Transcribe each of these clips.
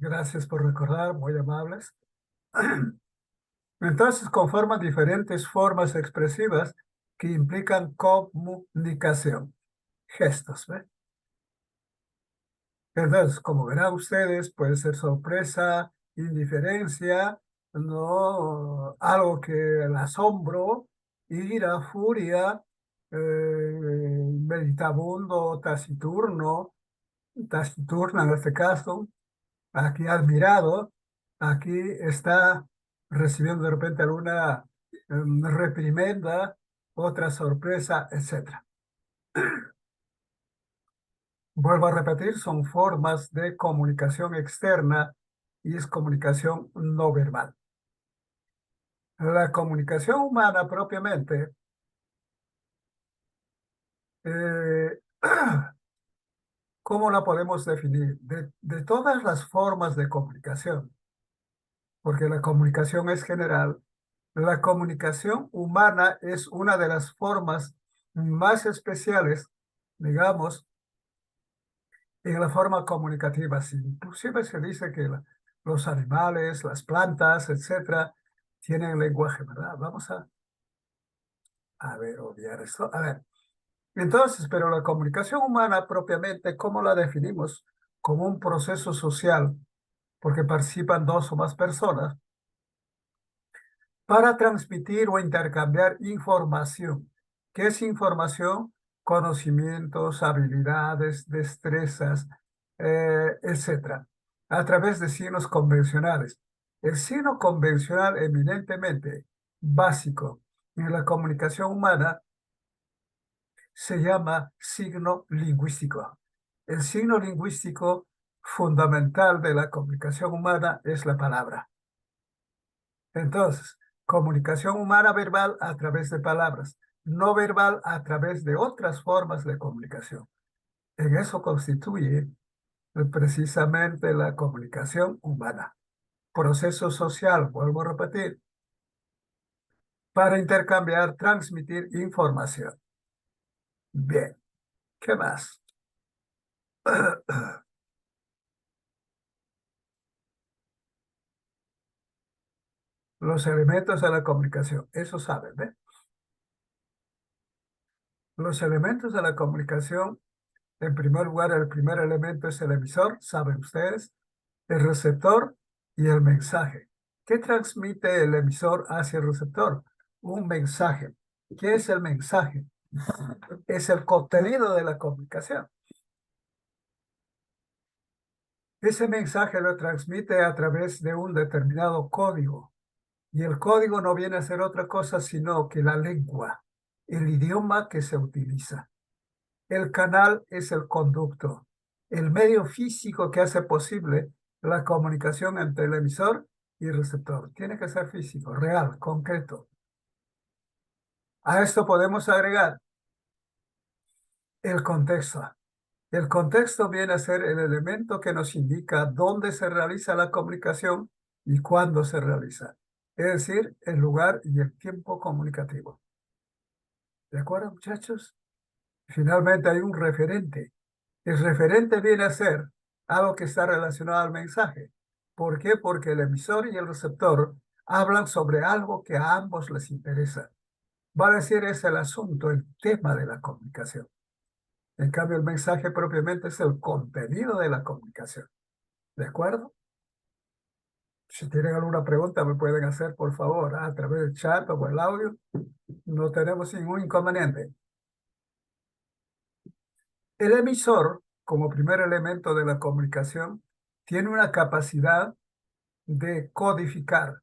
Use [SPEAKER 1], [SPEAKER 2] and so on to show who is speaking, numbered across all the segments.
[SPEAKER 1] Gracias por recordar, muy amables. Entonces, conforman diferentes formas expresivas que implican comunicación. Gestos, ¿ve? Entonces, como verán ustedes, puede ser sorpresa, indiferencia, no, algo que el asombro, ira, furia, meditabundo, taciturna en este caso, aquí admirado, aquí está recibiendo de repente alguna reprimenda, otra sorpresa, etcétera. Vuelvo a repetir, son formas de comunicación externa y es comunicación no verbal. La comunicación humana propiamente, eh, ¿cómo la podemos definir? De todas las formas de comunicación, porque la comunicación es general, la comunicación humana es una de las formas más especiales, digamos, en la forma comunicativa. Sí, inclusive se dice que los animales, las plantas, etcétera, tienen lenguaje, ¿verdad? Vamos a ver, obviar esto. A ver, entonces, pero la comunicación humana propiamente, ¿cómo la definimos? Como un proceso social, porque participan dos o más personas para transmitir o intercambiar información. ¿Qué es información? Conocimientos, habilidades, destrezas, etcétera, a través de signos convencionales. El signo convencional eminentemente básico en la comunicación humana se llama signo lingüístico. El signo lingüístico fundamental de la comunicación humana es la palabra. Entonces, comunicación humana verbal a través de palabras, no verbal a través de otras formas de comunicación. En eso constituye precisamente la comunicación humana. Proceso social, vuelvo a repetir, para intercambiar, transmitir información. Bien, ¿qué más? Los elementos de la comunicación, eso saben, ¿ve? Los elementos de la comunicación, en primer lugar, el primer elemento es el emisor, saben ustedes, el receptor y el mensaje. ¿Qué transmite el emisor hacia el receptor? Un mensaje. ¿Qué es el mensaje? Es el contenido de la comunicación. Ese mensaje lo transmite a través de un determinado código. Y el código no viene a ser otra cosa sino que la lengua, el idioma que se utiliza. El canal es el conducto, el medio físico que hace posible la comunicación entre el emisor y el receptor. Tiene que ser físico, real, concreto. A esto podemos agregar el contexto. El contexto viene a ser el elemento que nos indica dónde se realiza la comunicación y cuándo se realiza. Es decir, el lugar y el tiempo comunicativo. ¿De acuerdo, muchachos? Finalmente hay un referente. El referente viene a ser algo que está relacionado al mensaje. ¿Por qué? Porque el emisor y el receptor hablan sobre algo que a ambos les interesa. Va a decir, es el asunto, el tema de la comunicación. En cambio, el mensaje propiamente es el contenido de la comunicación. ¿De acuerdo? Si tienen alguna pregunta, me pueden hacer, por favor, a través del chat o por el audio. No tenemos ningún inconveniente. El emisor, como primer elemento de la comunicación, tiene una capacidad de codificar.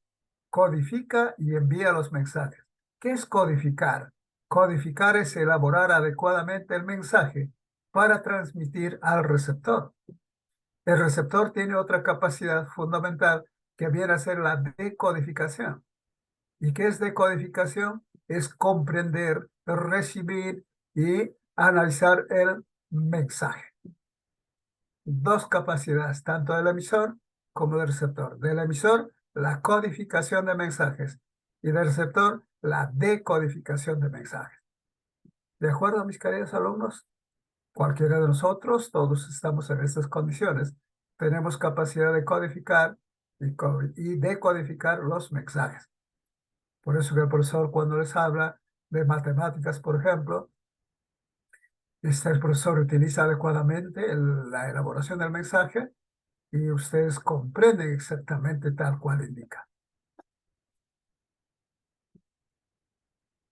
[SPEAKER 1] Codifica y envía los mensajes. ¿Qué es codificar? Codificar es elaborar adecuadamente el mensaje para transmitir al receptor. El receptor tiene otra capacidad fundamental que viene a ser la decodificación. ¿Y qué es decodificación? Es comprender, recibir y analizar el mensaje. Dos capacidades, tanto del emisor como del receptor. Del emisor, la codificación de mensajes y del receptor, la decodificación de mensajes. ¿De acuerdo, mis queridos alumnos? Cualquiera de nosotros, todos estamos en estas condiciones. tenemos capacidad de codificar y decodificar los mensajes. Por eso que el profesor, cuando les habla de matemáticas, por ejemplo, el profesor utiliza adecuadamente la elaboración del mensaje y ustedes comprenden exactamente tal cual indica.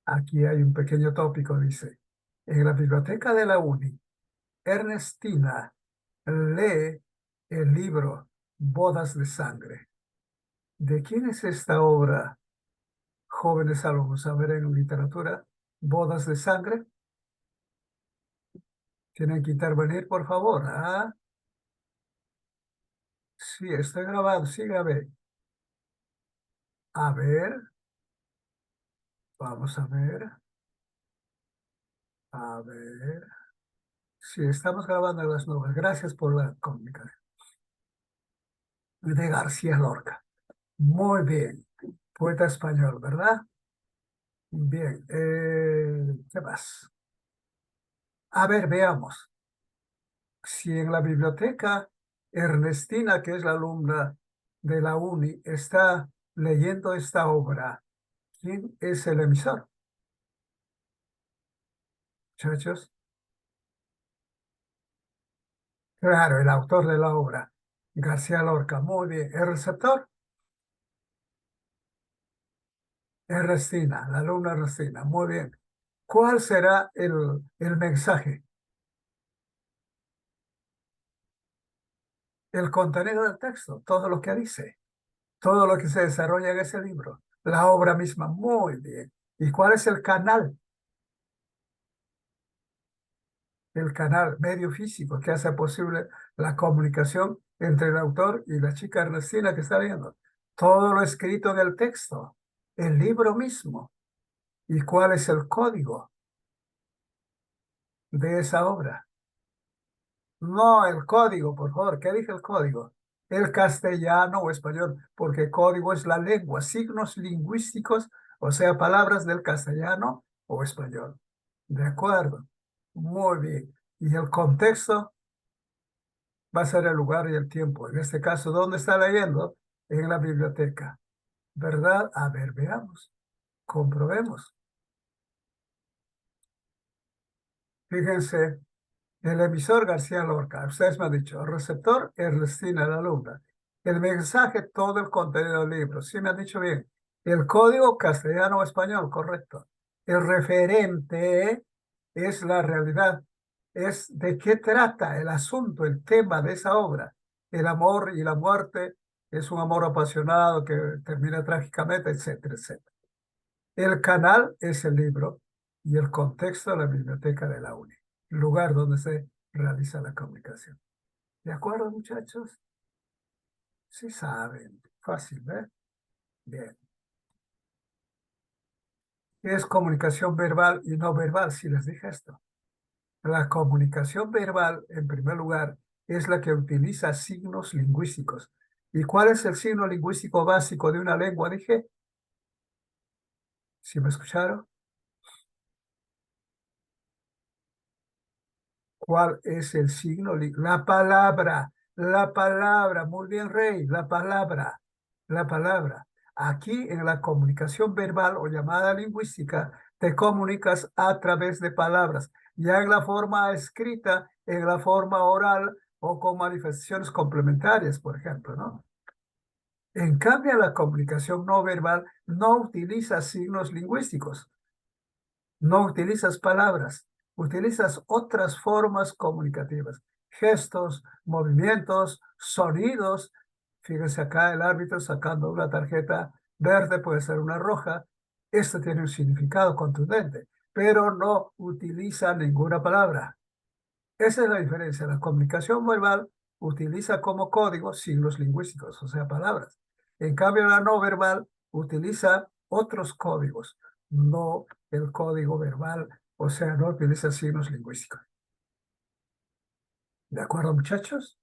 [SPEAKER 1] Aquí hay un pequeño tópico, dice, en la biblioteca de la UNI, Ernestina lee el libro Bodas de Sangre. ¿De quién es esta obra, jóvenes alumnos? A ver, en literatura, Bodas de Sangre. Tienen que intervenir, por favor. Ah, sí, estoy grabado, sí grabé. A ver, vamos a ver, a ver. Sí, estamos grabando en las nubes. Gracias por la comunicación. De García Lorca. Muy bien. Poeta español, ¿verdad? Bien. ¿Qué más? A ver, veamos. Si en la biblioteca Ernestina, que es la alumna de la UNI, está leyendo esta obra, ¿quién es el emisor, muchachos? Claro, el autor de la obra, García Lorca. Muy bien. El receptor, Ernestina, la alumna Ernestina. Muy bien. ¿Cuál será el mensaje? El contenido del texto, todo lo que dice, todo lo que se desarrolla en ese libro, la obra misma. Muy bien. ¿Y cuál es el canal? El canal medio físico que hace posible la comunicación entre el autor y la chica Ernestina que está viendo. Todo lo escrito en el texto, el libro mismo. ¿Y cuál es el código de esa obra? No, el código, por favor. ¿Qué dice el código? El castellano o español, porque código es la lengua, signos lingüísticos, o sea, palabras del castellano o español. ¿De acuerdo? Muy bien. Y el contexto va a ser el lugar y el tiempo. En este caso, ¿dónde está leyendo? En la biblioteca. ¿Verdad? A ver, veamos. Comprobemos. Fíjense, el emisor García Lorca, ustedes me han dicho, el receptor Ernestina, la alumna. El mensaje, todo el contenido del libro. Sí me han dicho bien. El código castellano o español, correcto. El referente es la realidad. Es de qué trata el asunto, el tema de esa obra. El amor y la muerte es un amor apasionado que termina trágicamente, etcétera, etcétera. El canal es el libro y el contexto la biblioteca de la UNI, lugar donde se realiza la comunicación. ¿De acuerdo, muchachos? Sí saben. Fácil, ¿eh? Bien. Es comunicación verbal y no verbal, si les dije esto. La comunicación verbal, en primer lugar, es la que utiliza signos lingüísticos. ¿Y cuál es el signo lingüístico básico de una lengua? Dije, ¿si me escucharon? ¿Cuál es el signo? La palabra, muy bien, Rey, la palabra. Aquí en la comunicación verbal o llamada lingüística, te comunicas a través de palabras, ya en la forma escrita, en la forma oral o con manifestaciones complementarias, por ejemplo, ¿no? En cambio, la comunicación no verbal no utiliza signos lingüísticos. No utilizas palabras, utilizas otras formas comunicativas, gestos, movimientos, sonidos. Fíjense acá el árbitro sacando una tarjeta verde, puede ser una roja. Esto tiene un significado contundente, pero no utiliza ninguna palabra. Esa es la diferencia. La comunicación verbal utiliza como código signos lingüísticos, o sea, palabras. En cambio, la no verbal utiliza otros códigos, no el código verbal, o sea, no utiliza signos lingüísticos. ¿De acuerdo, muchachos?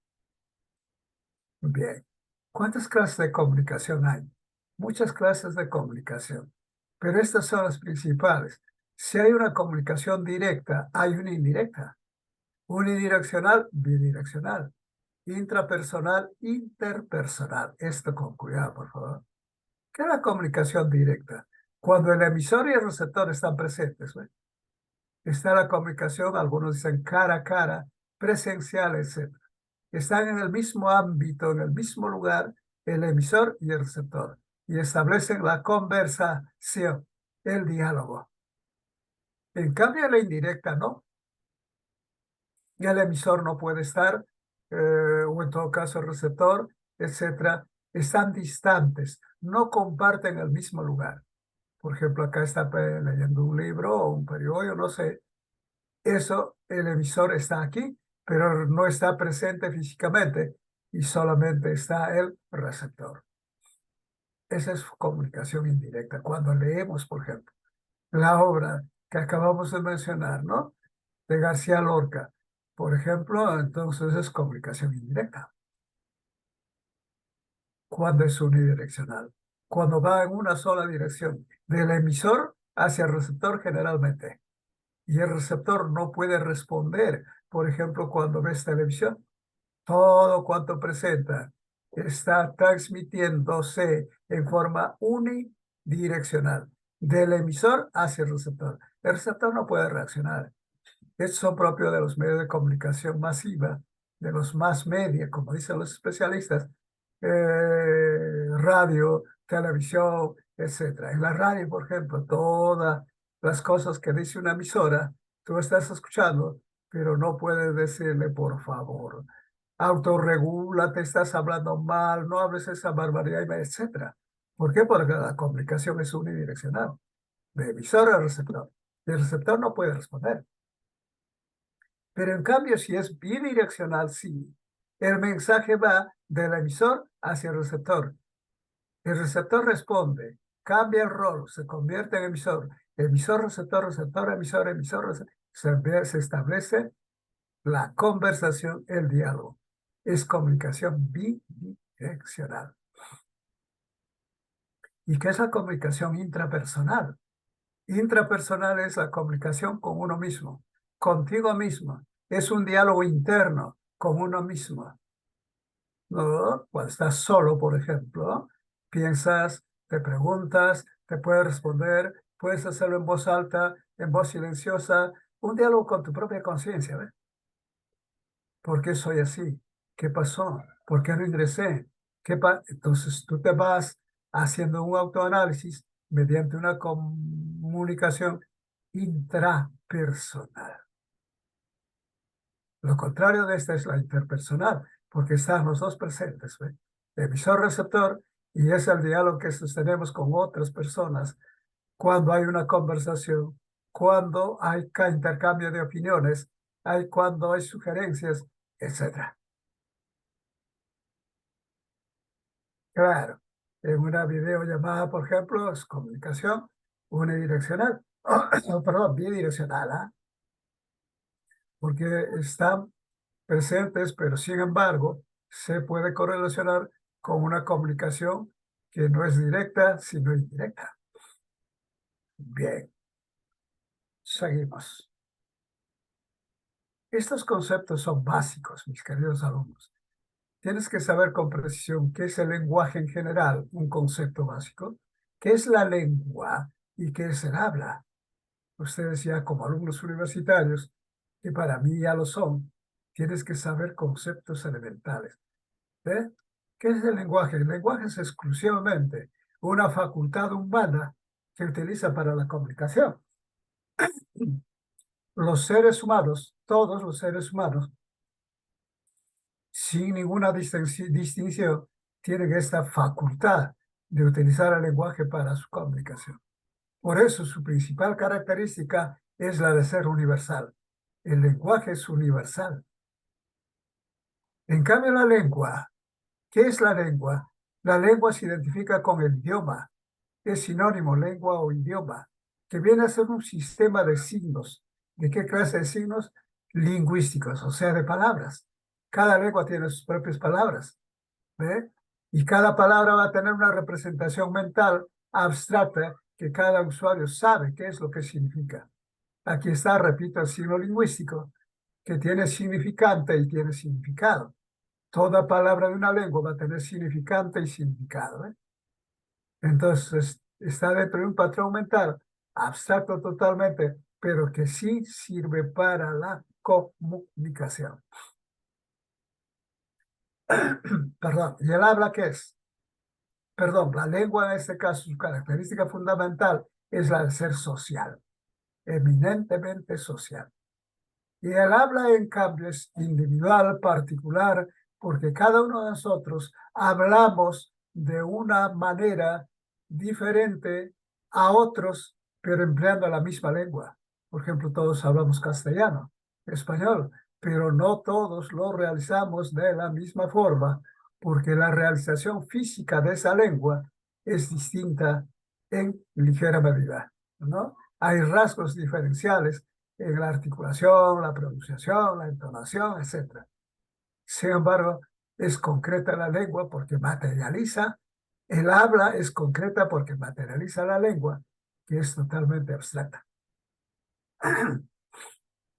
[SPEAKER 1] Bien. ¿Cuántas clases de comunicación hay? Muchas clases de comunicación, pero estas son las principales. Si hay una comunicación directa, hay una indirecta. Unidireccional, bidireccional. intrapersonal, interpersonal. Esto con cuidado, por favor. ¿Qué es la comunicación directa? Cuando el emisor y el receptor están presentes, ¿ve? Está la comunicación, algunos dicen cara a cara, presencial, etc. Están en el mismo ámbito, en el mismo lugar, el emisor y el receptor, y establecen la conversación, el diálogo. En cambio, la indirecta no. Y el emisor no puede estar, o en todo caso el receptor, etcétera, están distantes, no comparten el mismo lugar. Por ejemplo, acá está leyendo un libro o un periódico, no sé. Eso, el emisor está aquí, pero no está presente físicamente y solamente está el receptor. Esa es comunicación indirecta. Cuando leemos, por ejemplo, la obra que acabamos de mencionar, ¿no? De García Lorca, por ejemplo, entonces es comunicación indirecta. Cuando es unidireccional. Cuando va en una sola dirección, del emisor hacia el receptor generalmente. Y el receptor no puede responder. Por ejemplo, cuando ves televisión, todo cuanto presenta está transmitiéndose en forma unidireccional, del emisor hacia el receptor. El receptor no puede reaccionar. Esto es propio de los medios de comunicación masiva, de los más media, como dicen los especialistas, radio, televisión, etcétera. En la radio, por ejemplo, todas las cosas que dice una emisora, tú estás escuchando, pero no puedes decirle, por favor, autorregula, te estás hablando mal, no hables esa barbaridad, etcétera. ¿Por qué? Porque la comunicación es unidireccional, de emisor a receptor. Y el receptor no puede responder. Pero en cambio, si es bidireccional, sí. El mensaje va del emisor hacia el receptor. El receptor responde, cambia el rol, se convierte en emisor. Emisor, receptor, receptor, emisor, emisor, receptor. Se establece la conversación, el diálogo. Es comunicación bidireccional. ¿Y qué es la comunicación intrapersonal? Intrapersonal es la comunicación con uno mismo, contigo mismo. Es un diálogo interno con uno mismo. ¿No? Cuando estás solo, por ejemplo, piensas, te preguntas, te puedes responder, puedes hacerlo en voz alta, en voz silenciosa, un diálogo con tu propia conciencia, ¿ves? ¿Por qué soy así? ¿Qué pasó? ¿Por qué no ingresé? Entonces tú te vas haciendo un autoanálisis mediante una comunicación intrapersonal. Lo contrario de esta es la interpersonal, porque están los dos presentes, ¿ve? Emisor-receptor, y es el diálogo que sostenemos con otras personas cuando hay una conversación, cuando hay intercambio de opiniones, cuando hay sugerencias, etcétera. Claro, en una videollamada, por ejemplo, es comunicación unidireccional, perdón, bidireccional, ¿ah? Porque están presentes, pero sin embargo, se puede correlacionar con una comunicación que no es directa, sino indirecta. Bien, seguimos. Estos conceptos son básicos, mis queridos alumnos. Tienes que saber con precisión qué es el lenguaje en general, un concepto básico, qué es la lengua y qué es el habla. Ustedes ya como alumnos universitarios, que para mí ya lo son, tienes que saber conceptos elementales. ¿Eh? ¿Qué es el lenguaje? El lenguaje es exclusivamente una facultad humana que utiliza para la comunicación. Los seres humanos, todos los seres humanos, sin ninguna distinción, tienen esta facultad de utilizar el lenguaje para su comunicación. Por eso su principal característica es la de ser universal. El lenguaje es universal. En cambio, la lengua, ¿qué es la lengua? La lengua se identifica con el idioma. Es sinónimo, lengua o idioma, que viene a ser un sistema de signos. ¿De qué clase de signos? Lingüísticos, o sea, de palabras. Cada lengua tiene sus propias palabras, ¿ve? Y cada palabra va a tener una representación mental abstracta que cada usuario sabe qué es lo que significa. Aquí está, repito, el signo lingüístico, que tiene significante y tiene significado. Toda palabra de una lengua va a tener significante y significado, ¿eh? Entonces, está dentro de un patrón mental abstracto totalmente, pero que sí sirve para la comunicación. Perdón, ¿y el habla qué es? Perdón, la lengua en este caso, su característica fundamental es la de ser social, eminentemente social. Y el habla, en cambio, es individual, particular, porque cada uno de nosotros hablamos de una manera diferente a otros, pero empleando la misma lengua. Por ejemplo, todos hablamos castellano, español, pero no todos lo realizamos de la misma forma, porque la realización física de esa lengua es distinta en ligera medida, ¿no? Hay rasgos diferenciales en la articulación, la pronunciación, la entonación, etc. Sin embargo, es concreta la lengua porque materializa, el habla es concreta porque materializa la lengua, que es totalmente abstracta.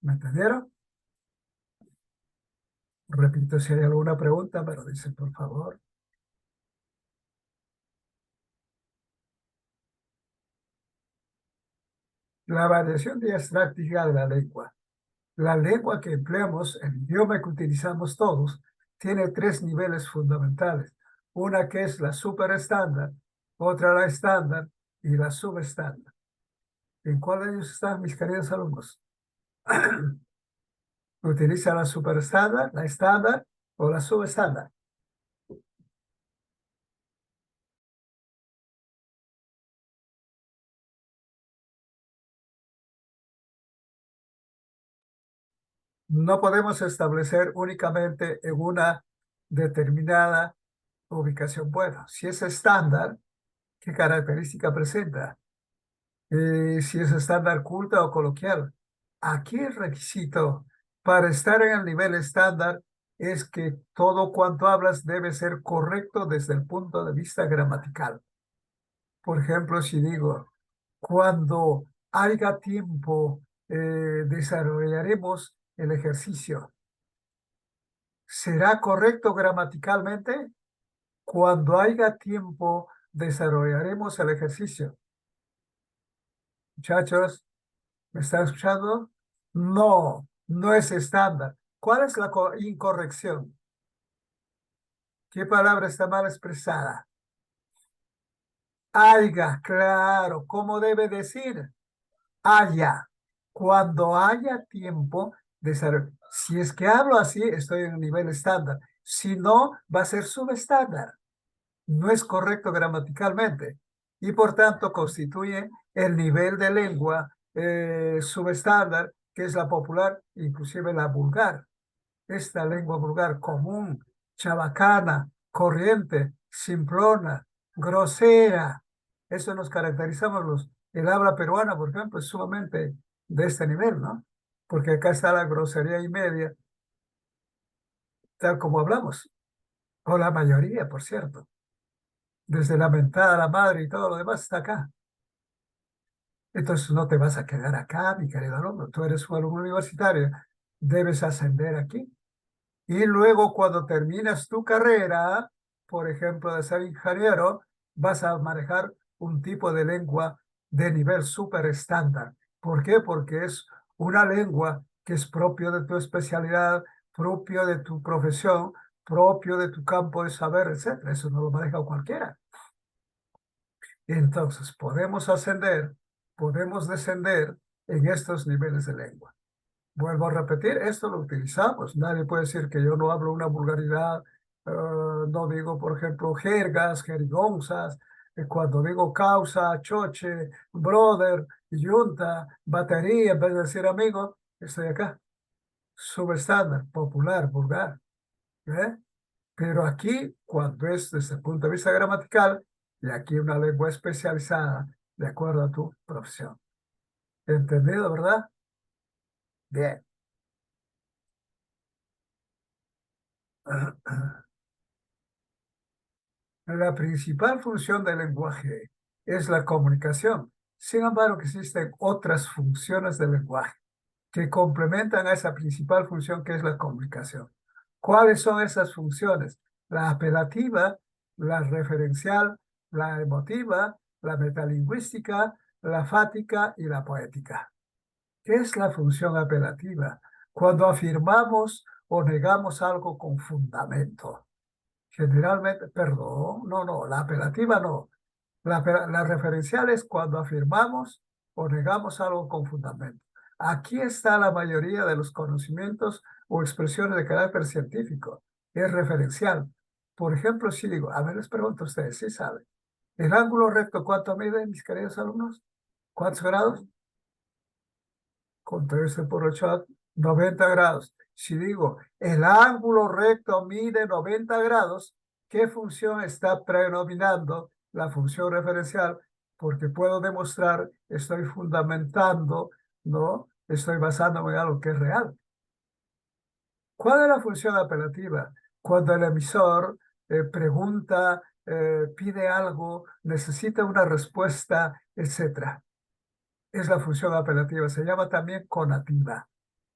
[SPEAKER 1] ¿Me entendieron? Repito, si hay alguna pregunta, me lo dicen, por favor. La variación diastráctica de la lengua. La lengua que empleamos, el idioma que utilizamos todos, tiene tres niveles fundamentales. Una que es la superestándar, otra la estándar y la subestándar. ¿En cuál de ellos están, mis queridos alumnos? ¿Utiliza la superestándar, la estándar o la subestándar? No podemos establecer únicamente en una determinada ubicación. Bueno, si es estándar, ¿qué característica presenta? Si es estándar culta o coloquial. Aquí el requisito para estar en el nivel estándar es que todo cuanto hablas debe ser correcto desde el punto de vista gramatical. Por ejemplo, si digo, cuando haya tiempo, desarrollaremos el ejercicio. ¿Será correcto gramaticalmente? Cuando haya tiempo, desarrollaremos el ejercicio. Muchachos, ¿me están escuchando? No, no es estándar. ¿Cuál es la incorrección? ¿Qué palabra está mal expresada? Haya, claro. ¿Cómo debe decir? Haya. Cuando haya tiempo de ser. Si es que hablo así, estoy en el nivel estándar. Si no, va a ser subestándar. No es correcto gramaticalmente y por tanto constituye el nivel de lengua subestándar, que es la popular, inclusive la vulgar. Esta lengua vulgar común, chabacana, corriente, simplona, grosera. Eso nos caracterizamos el habla peruana, por ejemplo, es sumamente de este nivel, ¿no? Porque acá está la grosería y media, tal como hablamos, o la mayoría, por cierto. Desde la mentada a la madre y todo lo demás está acá. Entonces no te vas a quedar acá, mi querido alumno. Tú eres un alumno universitario, debes ascender aquí. Y luego cuando terminas tu carrera, por ejemplo, de ser ingeniero, vas a manejar un tipo de lengua de nivel súper estándar. ¿Por qué? Porque es una lengua que es propio de tu especialidad, propio de tu profesión, propio de tu campo de saber, etcétera. Eso no lo maneja cualquiera. Entonces, podemos ascender, podemos descender en estos niveles de lengua. Vuelvo a repetir, esto lo utilizamos. Nadie puede decir que yo no hablo una vulgaridad, no digo, por ejemplo, jergas, jerigonzas. Cuando digo causa, choche, brother, yunta, batería, en vez de decir amigo, estoy acá. Subestándar, popular, vulgar. ¿Eh? Pero aquí, cuando es desde el punto de vista gramatical, y aquí una lengua especializada de acuerdo a tu profesión. ¿Entendido, verdad? Bien. La principal función del lenguaje es la comunicación. Sin embargo, existen otras funciones del lenguaje que complementan a esa principal función que es la comunicación. ¿Cuáles son esas funciones? La apelativa, la referencial, la emotiva, la metalingüística, la fática y la poética. ¿Qué es la función apelativa? Cuando afirmamos o negamos algo con fundamento. Generalmente, perdón, no, la apelativa no. La referencial es cuando afirmamos o negamos algo con fundamento. Aquí está la mayoría de los conocimientos o expresiones de carácter científico. Es referencial. Por ejemplo, si digo, a ver, les pregunto a ustedes, ¿sí saben? ¿El ángulo recto cuánto mide, mis queridos alumnos? ¿Cuántos grados? Contéste por 8, 90 grados. Si digo, el ángulo recto mide 90 grados, ¿qué función está predominando? La función referencial, porque puedo demostrar, estoy fundamentando, ¿no? Estoy basándome en algo que es real. ¿Cuál es la función apelativa? Cuando el emisor pregunta, pide algo, necesita una respuesta, etcétera. Es la función apelativa, se llama también conativa.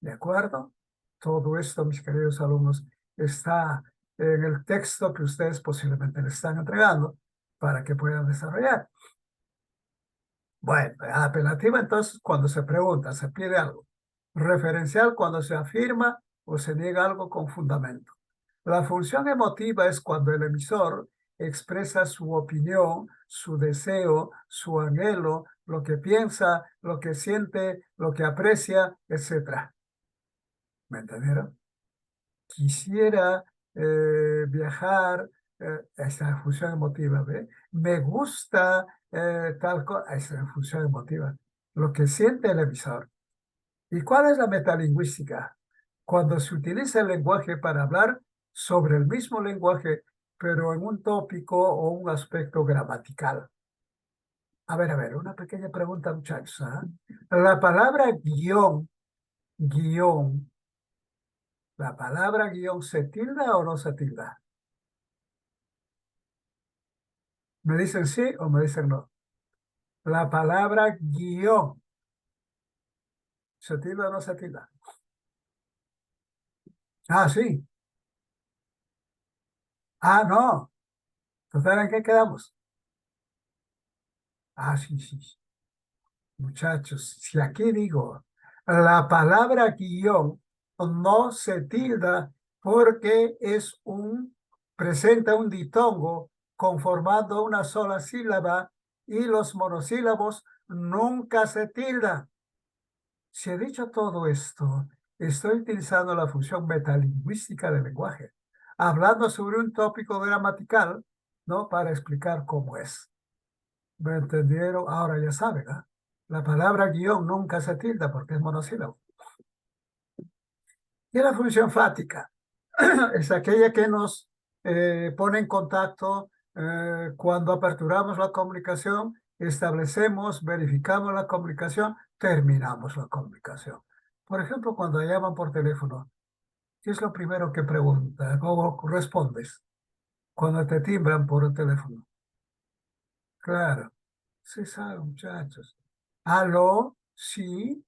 [SPEAKER 1] ¿De acuerdo? Todo esto, mis queridos alumnos, está en el texto que ustedes posiblemente le están entregando para que puedan desarrollar. Bueno, apelativa entonces cuando se pregunta, se pide algo. Referencial cuando se afirma o se niega algo con fundamento. La función emotiva es cuando el emisor expresa su opinión, su deseo, su anhelo, lo que piensa, lo que siente, lo que aprecia, etc. ¿Me entendieron? Quisiera viajar, esa función emotiva, ¿ve? Me gusta tal cosa, esa función emotiva. Lo que siente el emisor. ¿Y cuál es la metalingüística? Cuando se utiliza el lenguaje para hablar sobre el mismo lenguaje, pero en un tópico o un aspecto gramatical. A ver, una pequeña pregunta, muchachos. ¿Ah? La palabra guión, la palabra guión, ¿se tilda o no se tilda? ¿Me dicen sí o me dicen no? La palabra guión, ¿se tilda o no se tilda? Ah, sí. Ah, no. Entonces, ¿en qué quedamos? Ah, sí, sí, sí. Muchachos, si aquí digo, la palabra guión no se tilda porque presenta un ditongo conformando una sola sílaba y los monosílabos nunca se tildan. Si he dicho todo esto, estoy utilizando la función metalingüística del lenguaje, hablando sobre un tópico gramatical, ¿no? Para explicar cómo es. ¿Me entendieron? Ahora ya saben, ¿ah? La palabra guión nunca se tilda porque es monosílabo. Y la función fática es aquella que nos pone en contacto cuando aperturamos la comunicación, establecemos, verificamos la comunicación, terminamos la comunicación. Por ejemplo, cuando llaman por teléfono, ¿qué es lo primero que pregunta? ¿Cómo respondes? Cuando te timbran por el teléfono. Claro, sí saben, muchachos. Aló, sí,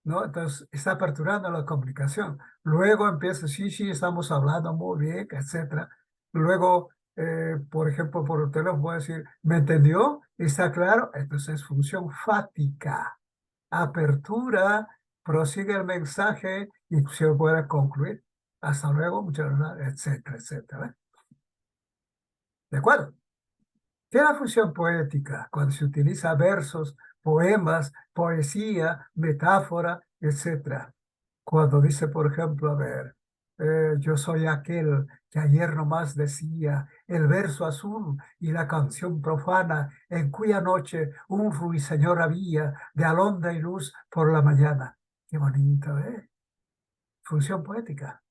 [SPEAKER 1] ¿no? Entonces está aperturando la comunicación. Luego empieza, sí, sí, estamos hablando muy bien, etcétera. Luego, por ejemplo, por el teléfono voy a decir, ¿me entendió? ¿Está claro? Entonces es función fática. Apertura, prosigue el mensaje y se puede concluir. Hasta luego, muchas gracias, etcétera, etcétera. ¿De acuerdo? ¿Qué es la función poética? Cuando se utiliza versos, poemas, poesía, metáfora, etcétera. Cuando dice, por ejemplo, a ver, yo soy aquel que ayer nomás decía el verso azul y la canción profana, en cuya noche un ruiseñor había de alondra y luz por la mañana. Qué bonito, ¿eh? Función poética.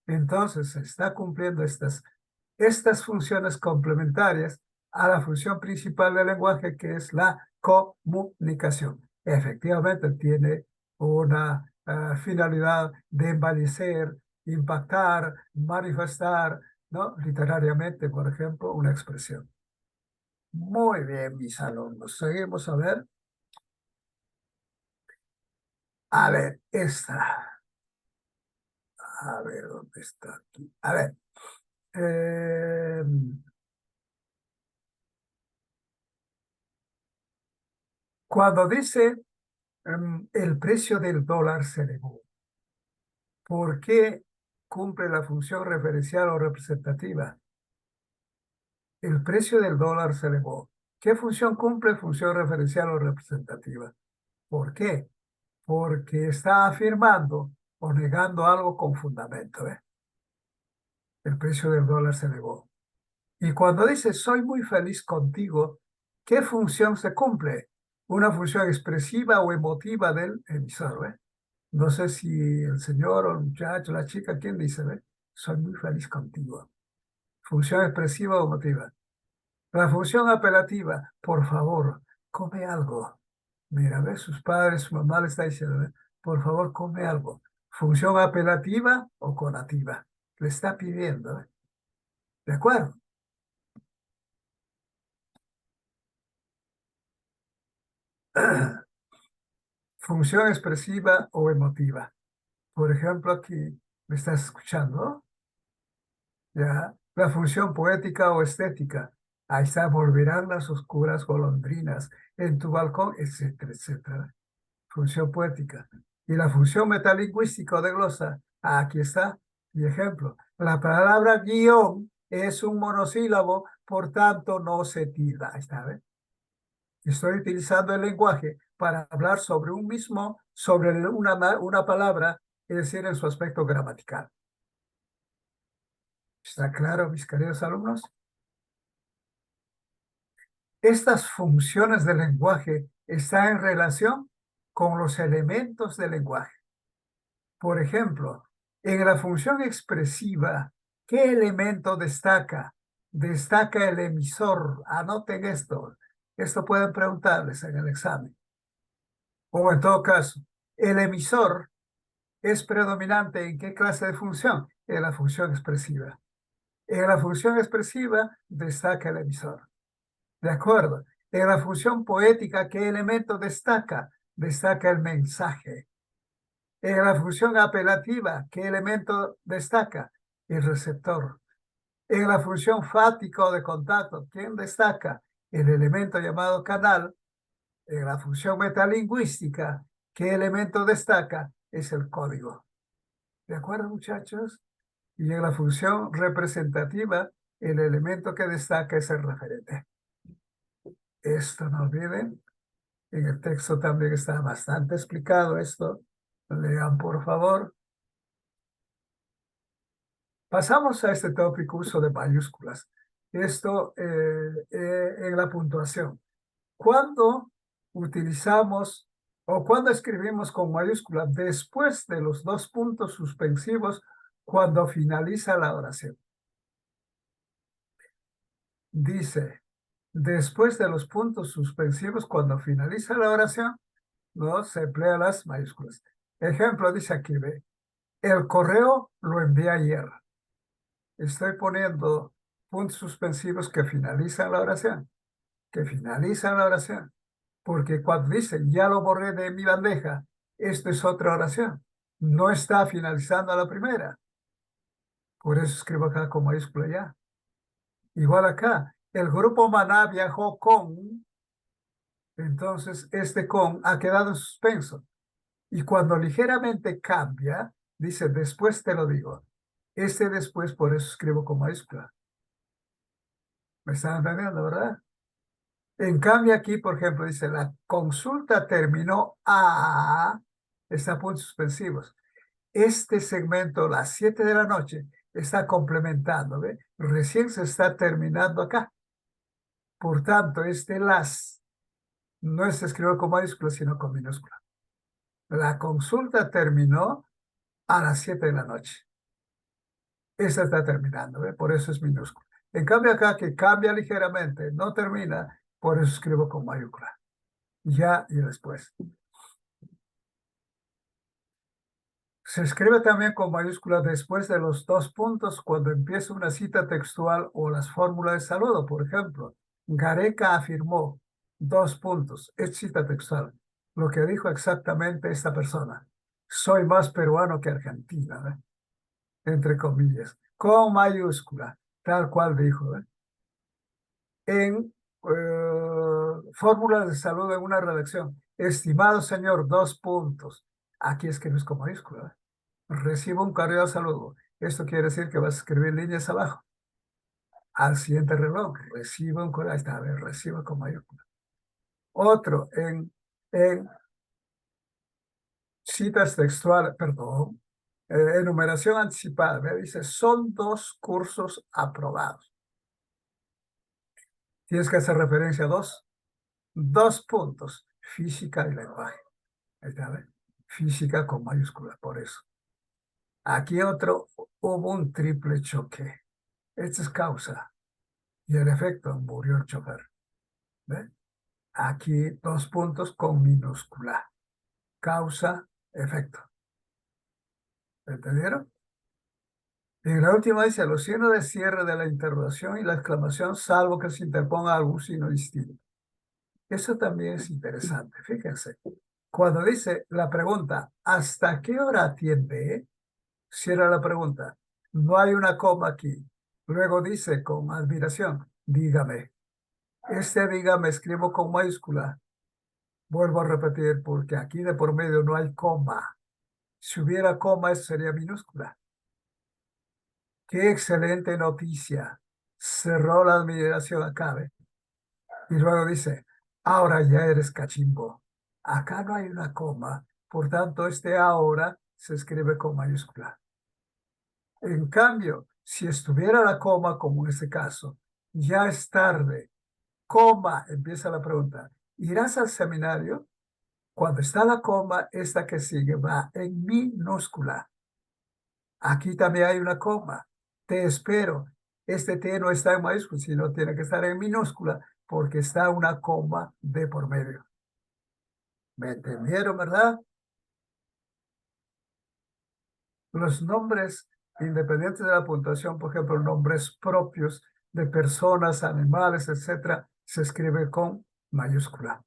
[SPEAKER 1] Entonces, se está cumpliendo estas funciones complementarias a la función principal del lenguaje, que es la comunicación. Efectivamente, tiene una finalidad de embellecer, impactar, manifestar, ¿no? Literariamente, por ejemplo, una expresión. Muy bien, mis alumnos. Seguimos a ver. A ver, esta. A ver, ¿dónde está aquí? A ver. Cuando dice el precio del dólar se elevó, ¿por qué cumple la función referencial o representativa? El precio del dólar se elevó. ¿Qué función cumple? Función referencial o representativa. ¿Por qué? Porque está afirmando o negando algo con fundamento. El precio del dólar se elevó. Y cuando dice soy muy feliz contigo, ¿qué función se cumple? Una función expresiva o emotiva del emisor. No sé si el señor o el muchacho, la chica, ¿quién dice? Soy muy feliz contigo. Función expresiva o emotiva. La función apelativa, por favor, come algo. Mira, ¿ves? Sus padres, su mamá le está diciendo, por favor, come algo. Función apelativa o conativa. Le está pidiendo. ¿De acuerdo? Función expresiva o emotiva. Por ejemplo, aquí me estás escuchando, ¿ya? La función poética o estética. Ahí está, volverán las oscuras golondrinas en tu balcón, etcétera, etcétera. Función poética. Y la función metalingüística o de glosa, aquí está mi ejemplo. La palabra guión es un monosílabo, por tanto no se tilda. Ahí está, ¿ves? Estoy utilizando el lenguaje para hablar sobre un mismo, sobre una palabra, es decir, en su aspecto gramatical. ¿Está claro, mis queridos alumnos? Estas funciones del lenguaje están en relación con los elementos del lenguaje. Por ejemplo, en la función expresiva, ¿qué elemento destaca? Destaca el emisor. Anoten esto. Esto pueden preguntarles en el examen. O en todo caso, el emisor es predominante en qué clase de función? En la función expresiva. En la función expresiva destaca el emisor. ¿De acuerdo? En la función poética, ¿qué elemento destaca? Destaca el mensaje. En la función apelativa, ¿qué elemento destaca? El receptor. En la función fática o de contacto, ¿quién destaca? El elemento llamado canal. En la función metalingüística, ¿qué elemento destaca? Es el código. ¿De acuerdo, muchachos? Y en la función representativa, el elemento que destaca es el referente. Esto no olviden. En el texto también está bastante explicado esto. Lean, por favor. Pasamos a este tópico, uso de mayúsculas. Esto en la puntuación. ¿Cuándo utilizamos o cuándo escribimos con mayúscula? Después de los dos puntos suspensivos, cuando finaliza la oración. Dice, después de los puntos suspensivos, cuando finaliza la oración, ¿no? Se emplea las mayúsculas. Ejemplo, dice aquí, ve, el correo lo envié ayer. Estoy poniendo puntos suspensivos que finalizan la oración, que finalizan la oración. Porque cuando dice, ya lo borré de mi bandeja, esto es otra oración. No está finalizando la primera. Por eso escribo acá con mayúscula ya. Igual acá, el grupo Maná viajó con, entonces este con ha quedado en suspenso. Y cuando ligeramente cambia, dice, después te lo digo. Este después, por eso escribo con mayúscula. ¿Me están entendiendo, verdad? En cambio aquí, por ejemplo, dice, la consulta terminó a, está a puntos suspensivos. Este segmento, las 7 de la noche, está complementando, ¿ve? Recién se está terminando acá. Por tanto, este las no es escrito con mayúscula, sino con minúscula. La consulta terminó a las 7 de la noche. Esta está terminando, ¿ve? Por eso es minúscula. En cambio acá, que cambia ligeramente, no termina, por eso escribo con mayúscula. Ya y después. Se escribe también con mayúsculas después de los dos puntos cuando empieza una cita textual o las fórmulas de saludo. Por ejemplo, Gareca afirmó, dos puntos, es cita textual, lo que dijo exactamente esta persona. Soy más peruano que argentina. entre comillas, con mayúscula, tal cual dijo, ¿eh? En fórmulas de salud en una redacción. Estimado señor, 2 puntos. Aquí escribes con mayúscula, ¿eh? Recibo un correo de saludo. Esto quiere decir que vas a escribir líneas abajo. Al siguiente reloj, recibo un correo. Ahí está, a ver, recibo con mayúscula. Otro, en citas textuales, perdón, enumeración anticipada. Me dice, son 2 cursos aprobados. Tienes que hacer referencia a 2 puntos, física y lenguaje. Ahí está, ¿ve? Física con mayúsculas, por eso. Aquí otro, hubo un triple choque. Esta es causa y el efecto, murió el chofer. ¿Ve? Aquí 2 puntos con minúscula. Causa, efecto. ¿Entendieron? En la última dice los signos de cierre de la interrogación y la exclamación, salvo que se interponga algún signo distinto. Eso también es interesante. Fíjense, cuando dice la pregunta, ¿hasta qué hora atiende? Cierra la pregunta. No hay una coma aquí. Luego dice con admiración, dígame. Este dígame escribo con mayúscula. Vuelvo a repetir, porque aquí de por medio no hay coma. Si hubiera coma, eso sería minúscula. Qué excelente noticia. Cerró la admiración Acabe. Y luego dice, ahora ya eres cachimbo. Acá no hay una coma. Por tanto, este ahora se escribe con mayúscula. En cambio, si estuviera la coma, como en este caso, ya es tarde, coma, empieza la pregunta, ¿irás al seminario? Cuando está la coma, esta que sigue va en minúscula. Aquí también hay una coma. Te espero. Este T no está en mayúscula, sino tiene que estar en minúscula porque está una coma de por medio. ¿Me entendieron, verdad? Los nombres independientes de la puntuación, por ejemplo, nombres propios de personas, animales, etcétera, se escribe con mayúscula.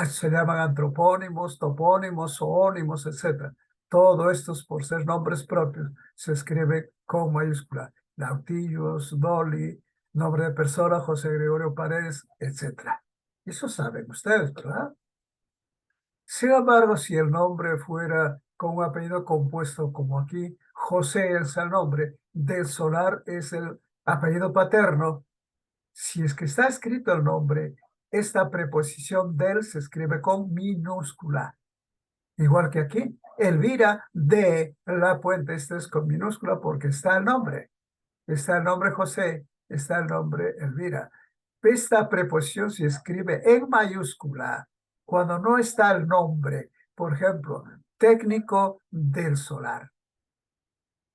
[SPEAKER 1] Se llaman antropónimos, topónimos, zoónimos, etcétera. Todo estos, por ser nombres propios, se escribe con mayúscula. Nautilus, Dolly, nombre de persona, José Gregorio Paredes, etcétera. Eso saben ustedes, ¿verdad? Sin embargo, si el nombre fuera con un apellido compuesto como aquí, José es el nombre, del Solar es el apellido paterno. Si es que está escrito el nombre, esta preposición del se escribe con minúscula. Igual que aquí, Elvira de la Puente, este es con minúscula porque está el nombre. Está el nombre José, está el nombre Elvira. Esta preposición se escribe en mayúscula cuando no está el nombre. Por ejemplo, técnico del solar.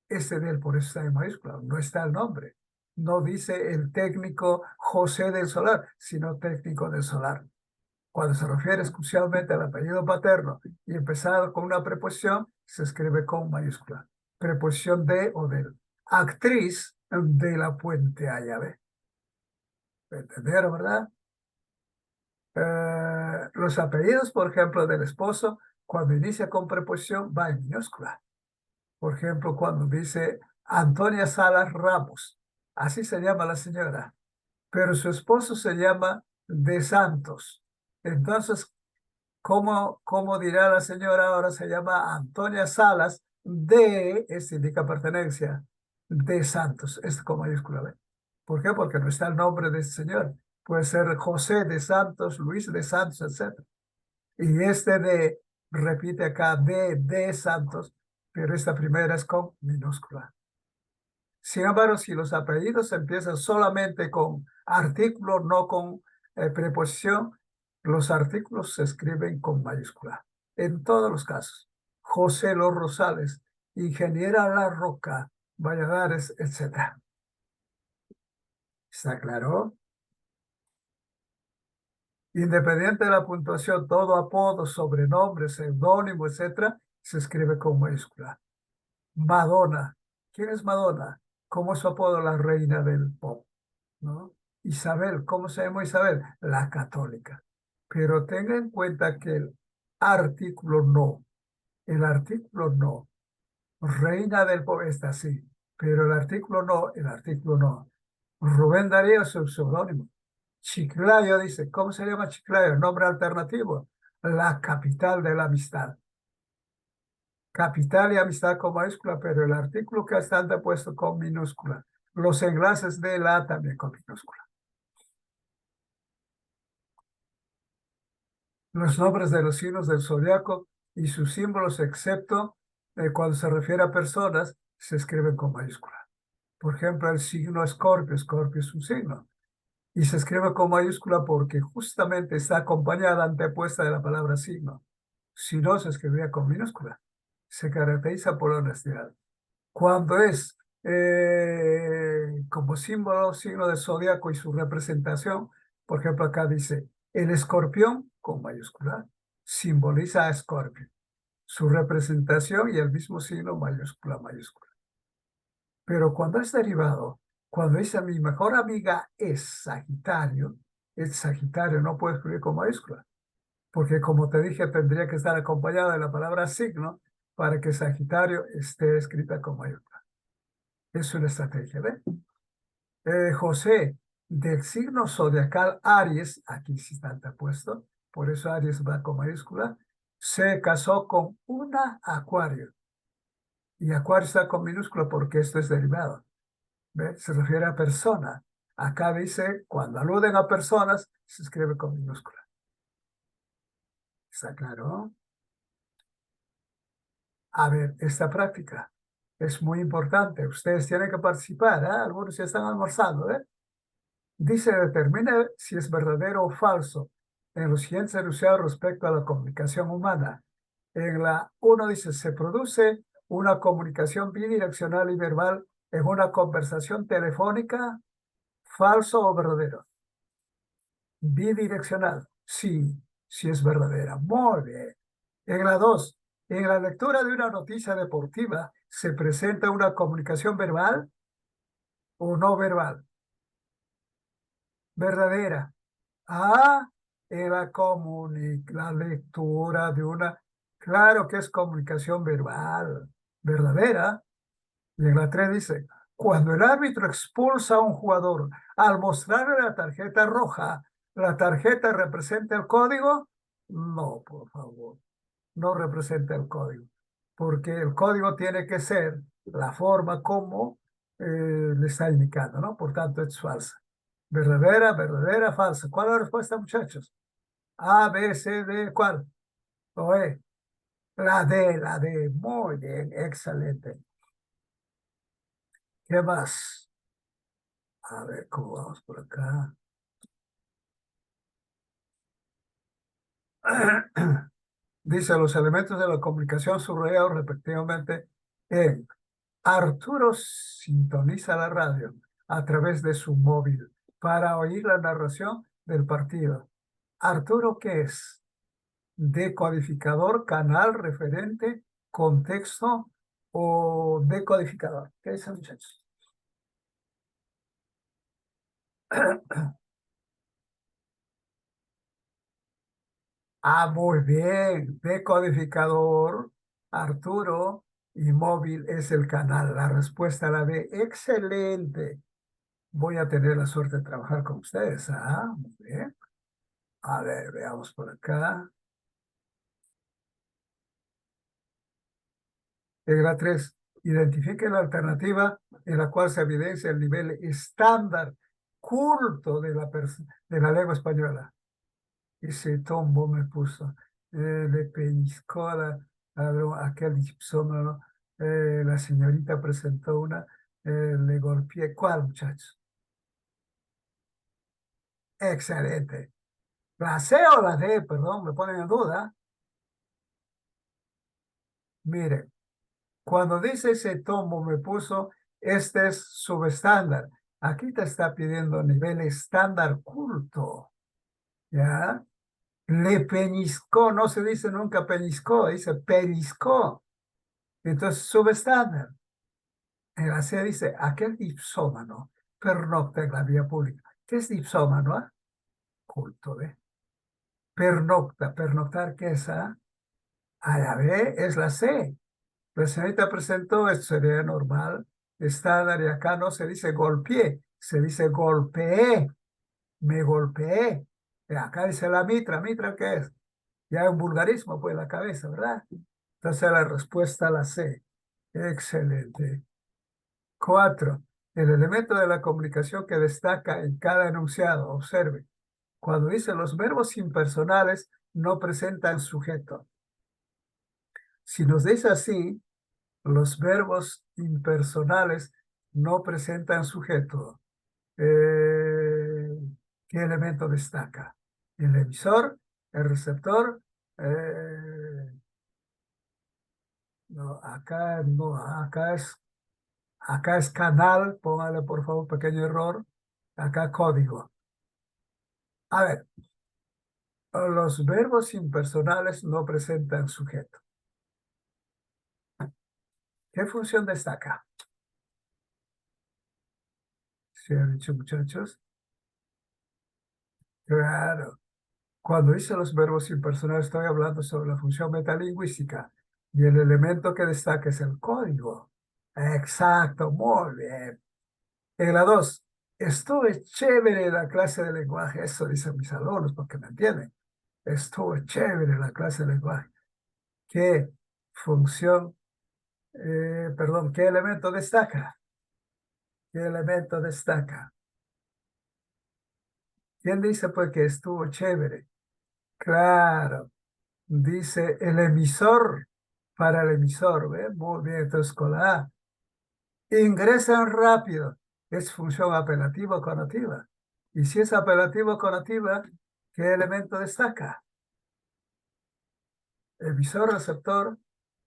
[SPEAKER 1] Este del por eso está en mayúscula, no está el nombre. No dice el técnico José del solar, sino técnico del solar. Cuando se refiere exclusivamente al apellido paterno y empezado con una preposición, se escribe con mayúscula. Preposición de o del. Actriz de la Puente Ayave. ¿Entendieron, verdad? Los apellidos, por ejemplo, del esposo, cuando inicia con preposición, va en minúscula. Por ejemplo, cuando dice Antonia Salas Ramos, así se llama la señora, pero su esposo se llama De Santos. Entonces, ¿cómo dirá la señora? Ahora se llama Antonia Salas de, este indica pertenencia, de Santos, este con mayúscula B. ¿Por qué? Porque no está el nombre de este señor. Puede ser José de Santos, Luis de Santos, etc. Y este de, repite acá, de Santos, pero esta primera es con minúscula. Sin embargo, si los apellidos empiezan solamente con artículo, no con preposición, los artículos se escriben con mayúscula. En todos los casos. José Los Rosales, Ingeniera La Roca, Valladares, etc. ¿Está claro? Independiente de la puntuación, todo apodo, sobrenombre, seudónimo, etc., se escribe con mayúscula. Madonna. ¿Quién es Madonna? ¿Cómo es su apodo? La reina del pop, ¿no? Isabel. ¿Cómo se llama Isabel? La católica. Pero tenga en cuenta que el artículo no Reina del poeta, sí, pero el artículo no. Rubén Darío es su seudónimo. Chiclayo dice, ¿cómo se llama Chiclayo? Nombre alternativo. La capital de la amistad. Capital y amistad con mayúscula, pero el artículo que está puesto con minúscula. Los enlaces de la también con minúscula. Los nombres de los signos del zodiaco y sus símbolos, excepto cuando se refiere a personas, se escriben con mayúscula. Por ejemplo, el signo Escorpio, Escorpio es un signo, y se escribe con mayúscula porque justamente está acompañada, antepuesta de la palabra signo. Si no, se escribiría con minúscula. Se caracteriza por la honestidad. Cuando es como símbolo, signo de zodiaco y su representación, por ejemplo, acá dice, el escorpión con mayúscula simboliza a Escorpio. Su representación y el mismo signo mayúscula, mayúscula. Pero cuando es derivado, cuando dice mi mejor amiga es Sagitario, no puede escribir con mayúscula, porque como te dije, tendría que estar acompañado de la palabra signo para que Sagitario esté escrita con mayúscula. Es una estrategia, ¿ves? José, del signo zodiacal Aries, aquí sí está puesto, por eso Aries va con mayúscula, se casó con una Acuario. Y Acuario está con minúscula porque esto es derivado. ¿Ve? Se refiere a persona. Acá dice, cuando aluden a personas, se escribe con minúscula. ¿Está claro? A ver, esta práctica es muy importante. Ustedes tienen que participar, ¿eh? Algunos ya están almorzando, ¿eh? Dice, determina si es verdadero o falso en los siguientes enunciados respecto a la comunicación humana. En la 1 dice, se produce una comunicación bidireccional y verbal en una conversación telefónica, falso o verdadero. Bidireccional, sí, sí es verdadera. Muy bien. En la 2, en la lectura de una noticia deportiva, ¿se presenta una comunicación verbal o no verbal? Verdadera. Ah, era la lectura de una, claro que es comunicación verbal, verdadera. Y en la 3 dice, cuando el árbitro expulsa a un jugador al mostrarle la tarjeta roja, ¿la tarjeta representa el código? No, por favor, no representa el código, porque el código tiene que ser la forma como le está indicando, ¿no? Por tanto, es falsa. Verdadera, verdadera, falsa. ¿Cuál es la respuesta, muchachos? A, B, C, D, ¿cuál? O E. La D, la D. Muy bien, excelente. ¿Qué más? A ver, ¿cómo vamos por acá? Dice, los elementos de la comunicación subrayados respectivamente en Arturo sintoniza la radio a través de su móvil para oír la narración del partido. ¿Arturo qué es? Decodificador, canal, referente, contexto o decodificador. ¿Qué dicen, muchachos? Ah, muy bien. Decodificador, Arturo, y móvil es el canal. La respuesta la B. Excelente. Voy a tener la suerte de trabajar con ustedes. Ah, muy bien. A ver, veamos por acá. Regla 3. Identifique la alternativa en la cual se evidencia el nivel estándar culto de la lengua española. Ese tombo me puso, le pellizcó aquel gipsómano, la señorita presentó una, le golpeé. ¿Cuál, muchachos? Excelente. ¿La C o la D? Perdón, me ponen en duda. Mire, cuando dice ese tombo me puso, este es subestándar. Aquí te está pidiendo nivel estándar culto, ¿ya? Le peñiscó, no se dice nunca peñiscó, dice pellizcó. Entonces, subestándar. En la C dice, aquel dipsómano pernocta en la vía pública. ¿Qué es dipsómano? Ah? Culto, ¿ve? Pernocta, pernoctar, ¿qué es? Ah? A la B es la C. La señorita presentó, esto sería normal, estándar, y acá no se dice golpeé, se dice golpeé, me golpeé. Y acá dice la mitra, ¿mitra qué es? Ya hay un vulgarismo, pues, la cabeza, ¿verdad? Entonces la respuesta la C. Excelente. Cuatro. El elemento de la comunicación que destaca en cada enunciado. Observe. Cuando dice los verbos impersonales no presentan sujeto. Si nos dice así, los verbos impersonales no presentan sujeto. Eh, ¿Qué elemento destaca? El emisor, el receptor. No, acá no, acá es canal. Póngale por favor pequeño error. Acá código. A ver, los verbos impersonales no presentan sujeto. ¿Qué función destaca? ¿Se han dicho, muchachos? Claro. Cuando dice los verbos impersonales, estoy hablando sobre la función metalingüística. Y el elemento que destaca es el código. Exacto, muy bien. En la 2, estuve chévere en la clase de lenguaje. Eso dicen mis alumnos porque me entienden. Estuvo chévere en la clase de lenguaje. ¿Qué función, perdón, qué elemento destaca? ¿Qué elemento destaca? ¿Quién dice pues que estuvo chévere? Claro, dice el emisor para el emisor, ¿ve? Muy bien, entonces con la A. Ingresan rápido, es función apelativa o conativa. Y si es apelativa o conativa, ¿qué elemento destaca? Emisor, receptor,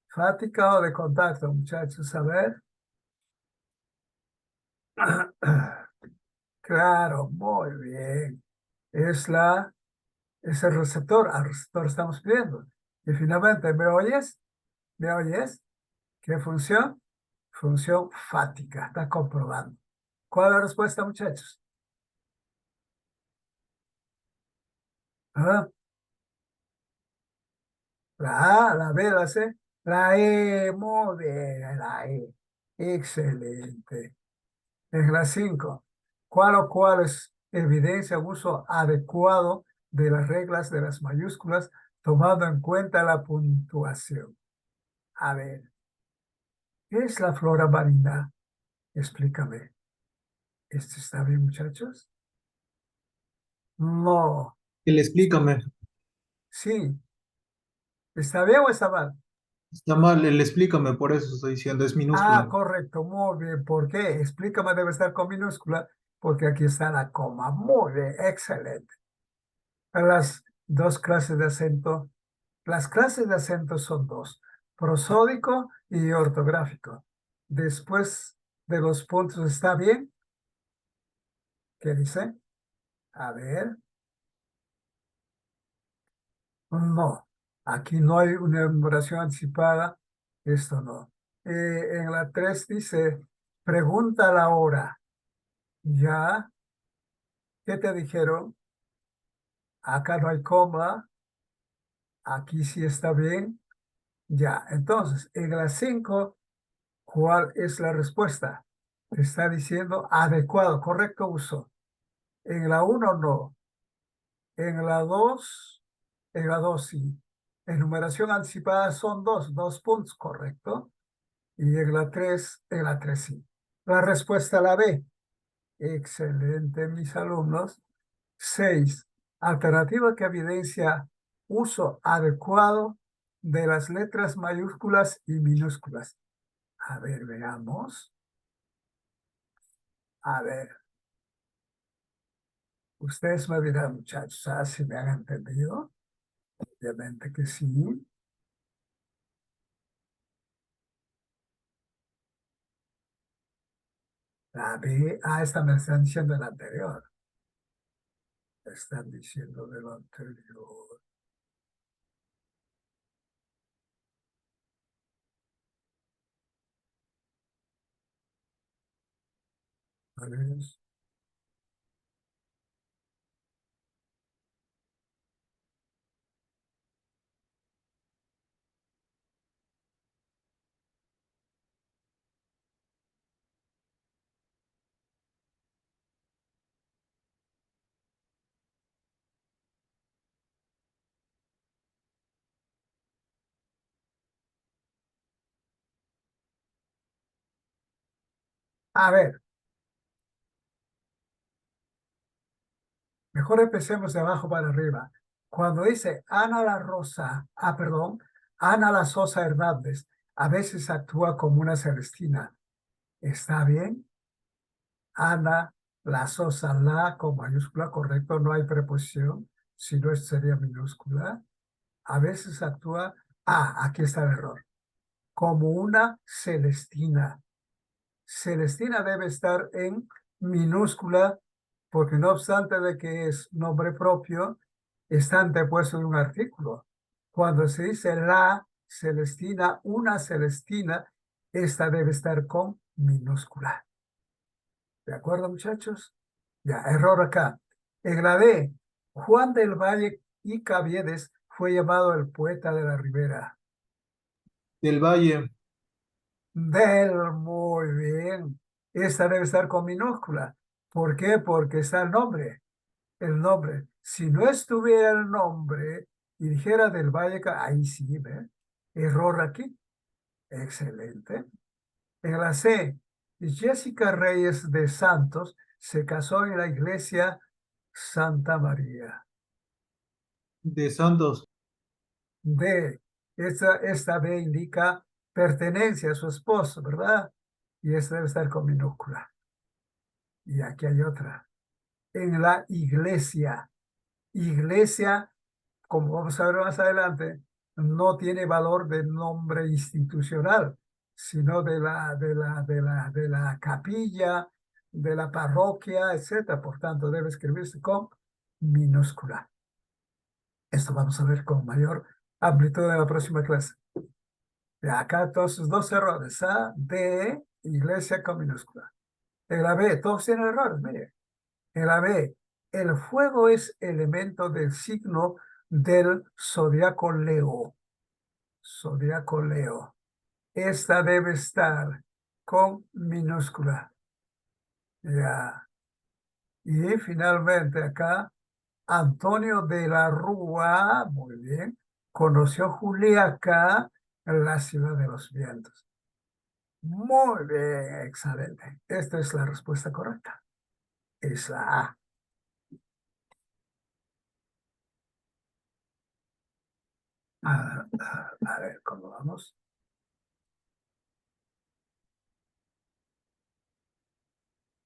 [SPEAKER 1] fática o de contacto, muchachos, a ver. Claro, muy bien. Es la, es el receptor, al receptor estamos pidiendo. Y finalmente, ¿me oyes? ¿Me oyes? ¿Qué función? Función fática, está comprobando. ¿Cuál es la respuesta, muchachos? ¿Ah? La A, la B, la C, la E, muy bien, la E. Excelente. En la 5, ¿cuál o cuáles evidencia un uso adecuado de las reglas de las mayúsculas tomando en cuenta la puntuación? A ver, ¿qué es la flora marina? Explícame. ¿Esto está bien, muchachos? No.
[SPEAKER 2] Él explícame.
[SPEAKER 1] Sí. ¿Está bien o está mal?
[SPEAKER 2] Está mal, él explícame, por eso estoy diciendo, es
[SPEAKER 1] Ah,
[SPEAKER 2] minúscula.
[SPEAKER 1] correcto, muy bien. ¿Por qué? Explícame, debe estar con minúscula, porque aquí está la coma. Muy bien, excelente. Las dos clases de acento. Las clases de acento son dos, prosódico y ortográfico. Después de los puntos, ¿está bien? ¿Qué dice? A ver, no. Aquí no hay una numeración anticipada. Esto no. En la 3 dice, pregunta la hora. Ya, ¿qué te dijeron? Acá no hay coma. Aquí sí está bien. Ya, entonces, en la 5, ¿cuál es la respuesta? Te está diciendo adecuado, correcto uso. En la 1 no. En la 2, en la 2 sí. Enumeración anticipada son dos puntos, correcto. Y en la 3 sí. La respuesta la B. Excelente, mis alumnos. 6. Alternativa que evidencia uso adecuado de las letras mayúsculas y minúsculas. A ver, veamos. A ver, ustedes me dirán, muchachos, si me han entendido. Obviamente que sí. La B, esta me están diciendo el anterior. Están diciendo de lo anterior. ¿Cuál es? A ver, mejor empecemos de abajo para arriba. Cuando dice Ana la Rosa, perdón, Ana la Sosa Hernández, a veces actúa como una Celestina. ¿Está bien? Ana la Sosa, la con mayúscula, correcto, no hay preposición, si no sería minúscula. A veces actúa, aquí está el error, como una Celestina. Celestina debe estar en minúscula porque no obstante de que es nombre propio, está antepuesto de un artículo. Cuando se dice la Celestina, una Celestina, esta debe estar con minúscula. ¿De acuerdo, muchachos? Ya, error acá. En la D, Juan del Valle y Caviedes fue llamado el poeta de la Ribera.
[SPEAKER 2] Del Valle,
[SPEAKER 1] Muy bien. Esta debe estar con minúscula. ¿Por qué? Porque está el nombre. El nombre. Si no estuviera el nombre y dijera del Valle, ahí sí, ¿ve? Error aquí. Excelente. En la C, Jessica Reyes de Santos se casó en la iglesia Santa María.
[SPEAKER 2] de Santos,
[SPEAKER 1] D, esta D indica pertenencia a su esposo, ¿verdad? Y esta debe estar con minúscula. Y aquí hay otra. En la iglesia. Iglesia, como vamos a ver más adelante, no tiene valor de nombre institucional, sino de la capilla, de la parroquia, etcétera. Por tanto, debe escribirse con minúscula. Esto vamos a ver con mayor amplitud en la próxima clase. De acá, entonces, dos errores. A, D, iglesia con minúscula. En la B, todos tienen errores, mire. En la B, el fuego es elemento del signo del zodiaco Leo. Zodiaco Leo. Esta debe estar con minúscula. Ya. Y finalmente acá, Antonio de la Rúa, muy bien, conoció Juliaca, la ciudad de los vientos. Muy bien, excelente. Esta es la respuesta correcta. Es la A. A ver, ¿cómo vamos?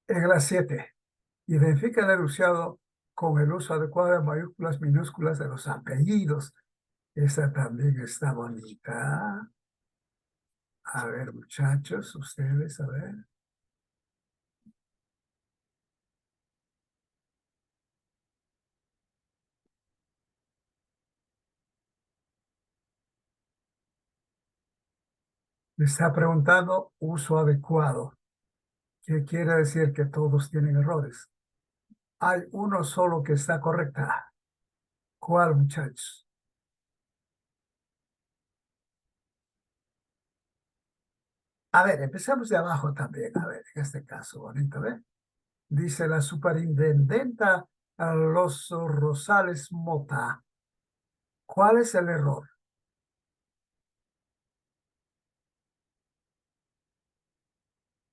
[SPEAKER 1] Regla 7. Identifica el enunciado con el uso adecuado de mayúsculas, minúsculas de los apellidos. Esa también está bonita. A ver, muchachos, ustedes, a ver. Me está preguntando uso adecuado. ¿Qué quiere decir? Que todos tienen errores. Hay uno solo que está correcta. ¿Cuál, muchachos? A ver, empecemos de abajo también. A ver, en este caso, bonito, ¿ve? Dice la superintendenta Alonso Rosales Mota. ¿Cuál es el error?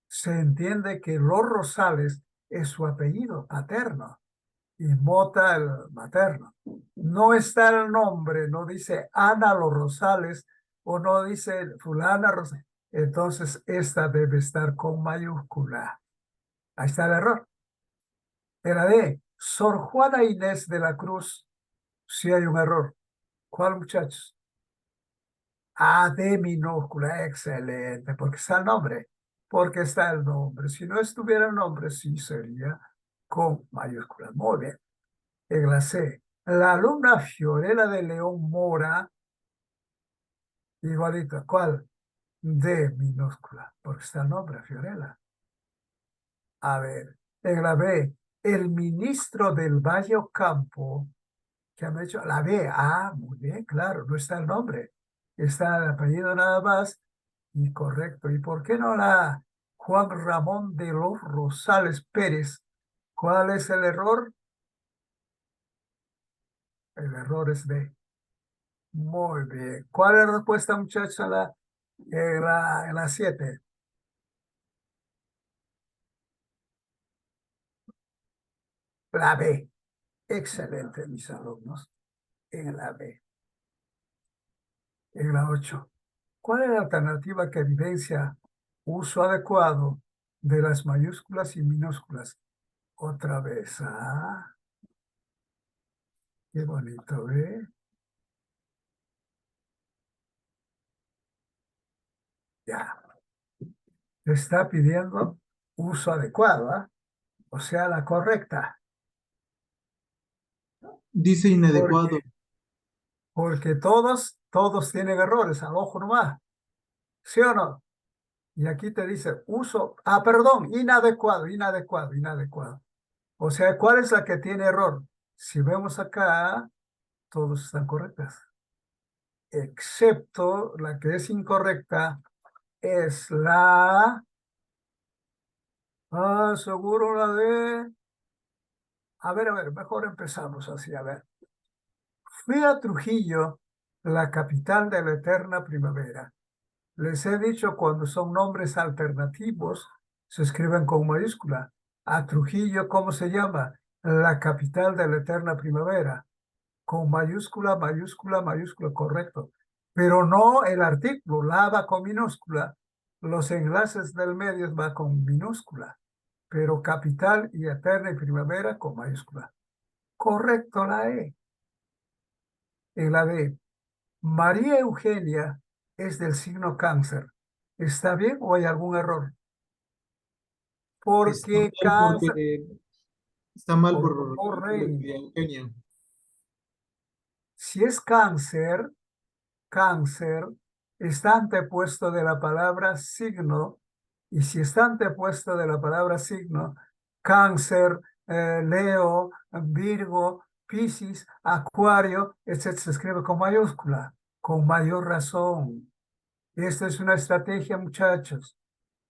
[SPEAKER 1] Se entiende que Los Rosales es su apellido paterno y Mota el materno. No está el nombre, no dice Ana Los Rosales o no dice fulana Rosales. Entonces esta debe estar con mayúscula. Ahí está el error. Era de Sor Juana Inés de la Cruz. Si hay un error. ¿Cuál, muchachos? D minúscula, excelente, porque está el nombre, porque está el nombre. Si no estuviera el nombre, sí sería con mayúscula. Muy bien. En la C, la alumna Fiorella de León Mora, igualito, ¿cuál? D minúscula, porque está el nombre, Fiorella. A ver, en la B, el ministro del Valle Ocampo, que han hecho la B, muy bien, claro, no está el nombre, está el apellido nada más. Y correcto. ¿Y por qué no la Juan Ramón de los Rosales Pérez? ¿Cuál es el error? El error es D. Muy bien. ¿Cuál es la respuesta, muchachos, en la 7? La B. Excelente, mis alumnos. En la B. En la 8. ¿Cuál es la alternativa que evidencia uso adecuado de las mayúsculas y minúsculas? Otra vez. Ah, qué bonito, ¿eh? Ya. Te está pidiendo uso adecuado, ¿ah? O sea, la correcta.
[SPEAKER 2] Dice inadecuado.
[SPEAKER 1] Porque, porque todos tienen errores, al ojo nomás. ¿Sí o no? Y aquí te dice uso, perdón, inadecuado, inadecuado, inadecuado. O sea, ¿cuál es la que tiene error? Si vemos acá, todos están correctas, excepto la que es incorrecta, es seguro la de, a ver, mejor empezamos así, a ver. Fui a Trujillo, la capital de la eterna primavera. Les he dicho cuando son nombres alternativos, se escriben con mayúscula. A Trujillo, ¿cómo se llama? La capital de la eterna primavera. Con mayúscula, mayúscula, mayúscula, correcto. Pero no el artículo, la va con minúscula. Los enlaces del medio va con minúscula. Pero capital y eterna y primavera con mayúscula. Correcto la E. En la D. María Eugenia es del signo cáncer. ¿Está bien o hay algún error?
[SPEAKER 2] Está
[SPEAKER 1] Porque
[SPEAKER 2] mal
[SPEAKER 1] cáncer,
[SPEAKER 2] porque está mal por
[SPEAKER 1] rey.
[SPEAKER 2] Eugenia.
[SPEAKER 1] Si es cáncer, cáncer está antepuesto de la palabra signo, y si está antepuesto de la palabra signo, cáncer, Leo, Virgo, Piscis, Acuario, etc. Se escribe con mayúscula, con mayor razón. Esta es una estrategia, muchachos.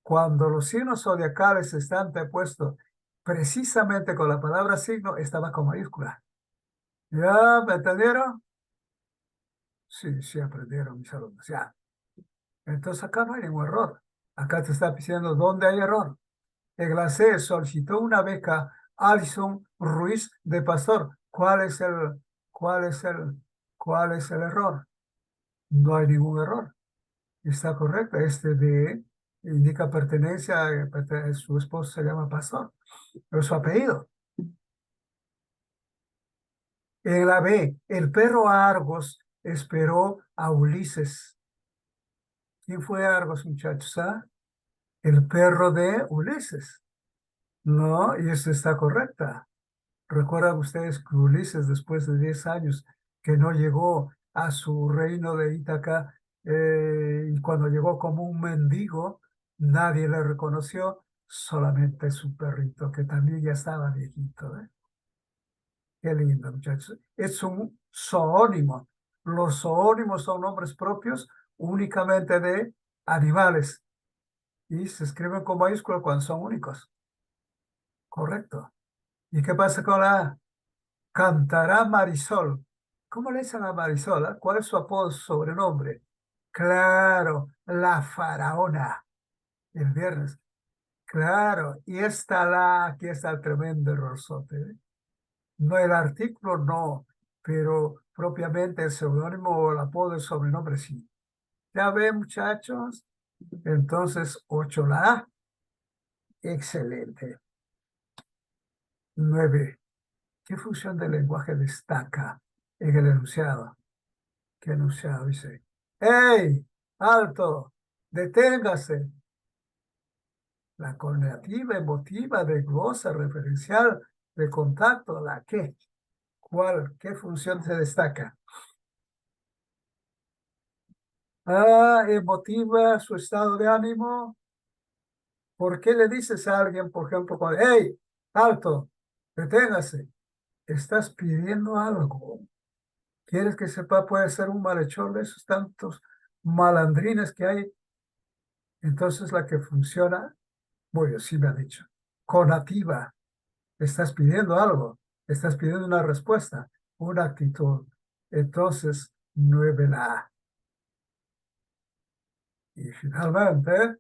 [SPEAKER 1] Cuando los signos zodiacales están antepuestos precisamente con la palabra signo, estaba con mayúscula. ¿Ya me entendieron? Sí, sí aprendieron mis alumnos. Ya. Entonces acá no hay ningún error. Acá te está diciendo dónde hay error. En la C solicitó una beca Alison Ruiz de Pastor. Cuál es el, cuál es el error? No hay ningún error. Está correcto. Este de indica pertenencia, su esposo se llama Pastor, pero su apellido. En la B, el perro Argos esperó a Ulises. ¿Quién fue Argos, muchachos? ¿Ah? El perro de Ulises. No, y eso está correcta. ¿Recuerdan ustedes que Ulises, después de 10 años, que no llegó a su reino de Ítaca, y cuando llegó como un mendigo, nadie le reconoció, solamente su perrito, que también ya estaba viejito, ¿eh? Qué lindo, muchachos. Es un zoónimo. Los zoónimos son nombres propios únicamente de animales y se escriben con mayúscula cuando son únicos. Correcto. ¿Y qué pasa con la A? Cantará Marisol. ¿Cómo le dicen a Marisol? Ah? ¿Cuál es su apodo, su sobrenombre? Claro, la faraona. El viernes. Claro. Y aquí está el tremendo errorzote, ¿eh? No, el artículo no, pero propiamente el seudónimo o el apodo, el sobrenombre sí. Ya ven, muchachos. Entonces, 8 la A. Excelente. 9. ¿Qué función del lenguaje destaca en el enunciado? ¿Qué enunciado dice? ¡Ey! ¡Alto! ¡Deténgase! La conativa, emotiva, de glosa, referencial, de contacto, ¿la qué? ¿Cuál? ¿Qué función se destaca? Emotiva su estado de ánimo. ¿Por qué le dices a alguien, por ejemplo, cuando, hey, alto, deténgase? Estás pidiendo algo. ¿Quieres que sepa? Puede ser un malhechor de esos tantos malandrines que hay. Entonces la que funciona, bueno, sí me ha dicho, conativa. Estás pidiendo algo. Estás pidiendo una respuesta, una actitud. Entonces, 9 la A. Y finalmente,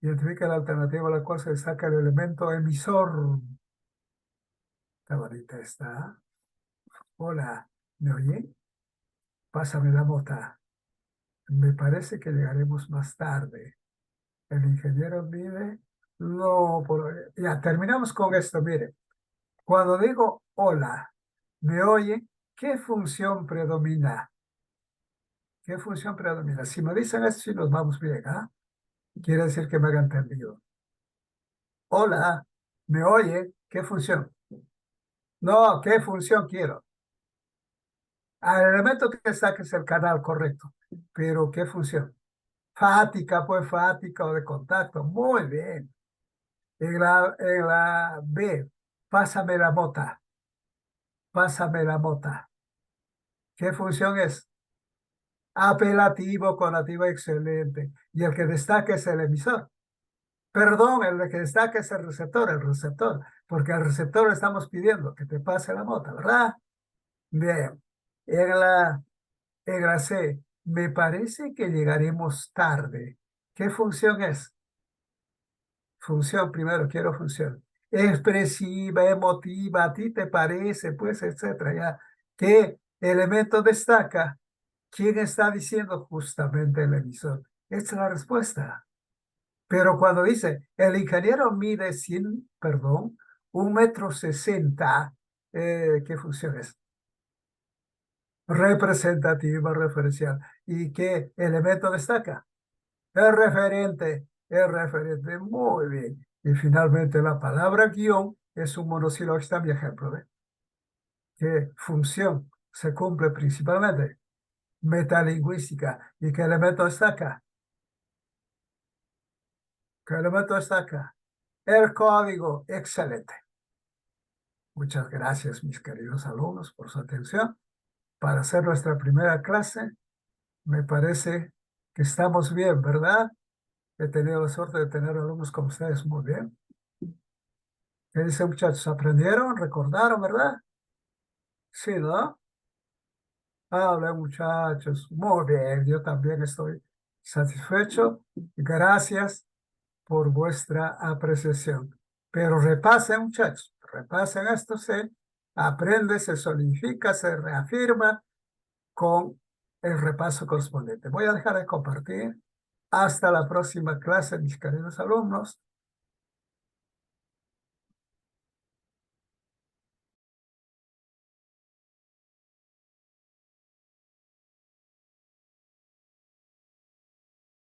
[SPEAKER 1] identifica la alternativa a la cual se destaca el elemento emisor. Está bonita esta. Hola, ¿me oye? Pásame la mota. Me parece que llegaremos más tarde. El ingeniero vive. No, ya terminamos con esto. Mire, cuando digo hola, ¿me oye? ¿Qué función predomina? ¿Qué función predomina? Si me dicen esto, sí nos vamos bien, ¿ah? Quiere decir que me hagan entendido. Hola, ¿me oye? ¿Qué función? No, ¿qué función quiero? Al elemento que está, que es el canal correcto. Pero, ¿qué función? Fática, pues fática o de contacto. Muy bien. En la B, pásame la mota. Pásame la mota. ¿Qué función es? Apelativo, conativo, excelente. Y el que destaca es el emisor. Perdón, el que destaca es el receptor, porque al receptor le estamos pidiendo que te pase la mota, ¿verdad? Bien. En la, en la C, me parece que llegaremos tarde. ¿Qué función es? Función, primero quiero función. Expresiva, emotiva, a ti te parece, pues, etcétera, ya. ¿Qué elemento destaca? ¿Quién está diciendo? Justamente el emisor. Esta es la respuesta. Pero cuando dice, el ingeniero mide 100, perdón, 1,60 m, ¿qué función es? Representativa, referencial. ¿Y qué elemento destaca? El referente, muy bien. Y finalmente la palabra guión es un monosílabo. Aquí está mi ejemplo, ¿ve? ¿Qué función se cumple principalmente? Metalingüística. ¿Y qué elemento destaca? ¿Qué elemento destaca? El código. Excelente. Muchas gracias, mis queridos alumnos, por su atención. Para hacer nuestra primera clase, me parece que estamos bien, ¿verdad? He tenido la suerte de tener alumnos como ustedes. Muy bien. ¿Qué dicen, muchachos? ¿Aprendieron? ¿Recordaron, verdad? Sí, ¿no? Habla, muchachos. Muy bien, yo también estoy satisfecho. Gracias por vuestra apreciación. Pero repasen, muchachos, repasen esto, se aprende, se solidifica, se reafirma con el repaso correspondiente. Voy a dejar de compartir. Hasta la próxima clase, mis queridos alumnos.